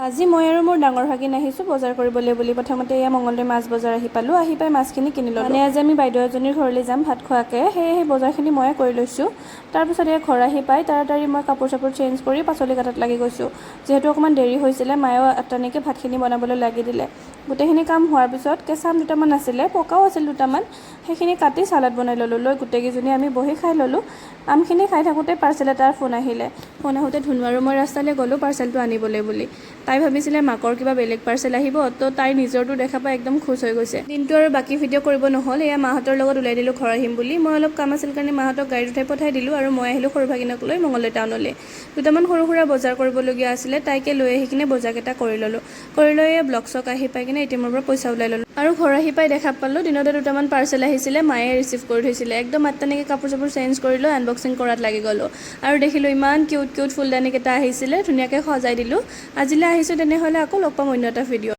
আজি মই আৰু মোৰ ডাঙৰ ভাগিন আহিছোঁ বজাৰ কৰিবলৈ বুলি। প্ৰথমতে এয়া মঙলদৈ মাছ বজাৰ আহি পালোঁ। আহি পাই মাছখিনি কিনি ল'লোঁ। মানে আজি আমি বাইদেউ এজনীৰ ঘৰলৈ যাম ভাত খোৱাকৈ, সেয়েহে বজাৰখিনি ময়ে কৰি লৈছোঁ। তাৰপিছত এয়া ঘৰ আহি পাই তাড়াতাড়ি মই কাপোৰ চাপোৰ চেঞ্জ কৰি পাচলি কাটাত লাগি গৈছোঁ। যিহেতু অকণমান দেৰি হৈছিলে, মায়েও তেনেকৈ ভাতখিনি বনাবলৈ লাগি দিলে। গোটেইখিনি কাম হোৱাৰ পিছত কেঁচা আম দুটামান আছিলে, পকাও আছিল দুটামান, সেইখিনি কাটি চালাড বনাই ল'লোঁ। লৈ গোটেইকেইজনী আমি বহি খাই ল'লোঁ। আমখিনি খাই থাকোঁতে পাৰ্চেল এটাৰ ফোন আহিলে। ফোন আহোঁতে ধুনু আৰু মই ৰাস্তালৈ গ'লোঁ পাৰ্চেলটো আনিবলৈ বুলি। তাই ভাবিছিলে মাকৰ কিবা বেলেগ পাৰ্চেল আহিব, তো তাইৰ নিজৰটো দেখা পাই একদম খুচ হৈ গৈছে। দিনটো আৰু বাকী ভিডিঅ' কৰিব নহ'ল, এয়া মাহঁতৰ লগত ওলাই দিলোঁ ঘৰ আহিম বুলি। মই অলপ কাম আছিল কাৰণে মাহঁতক গাড়ীত উঠাই পঠাই দিলোঁ আৰু মই আহিলোঁ সৰু ভাগিনক লৈ মঙলদৈ টাউনলৈ। দুটামান সৰু সুৰা বজাৰ কৰিবলগীয়া আছিলে, তাইকে লৈ আহি কিনে বজাৰকেইটা কৰি ল'লোঁ। কৰি লৈ ব্লক চক আহি পাই কিনে এটিএমৰ পৰা পইচা ওলাই ল'লোঁ। আৰু ঘৰ আহি পাই দেখা পালোঁ দিনতে দুটামান পাৰ্চেল আহিছিলে, মায়ে ৰিচিভ কৰি থৈছিলে। একদম তেনেকৈ কাপোৰ চাপোৰ চেঞ্জ কৰি লৈ আনবক্সিং কৰাত লাগি গ'লোঁ। আৰু দেখিলোঁ ইমান কিউট কিউট ফুলদানিকেইটা আহিছিলে, ধুনীয়াকৈ সজাই দিলোঁ। আজিলৈ আহিছোঁ তেনেহ'লে, আকৌ লগ পাম অন্য এটা ভিডিঅ'।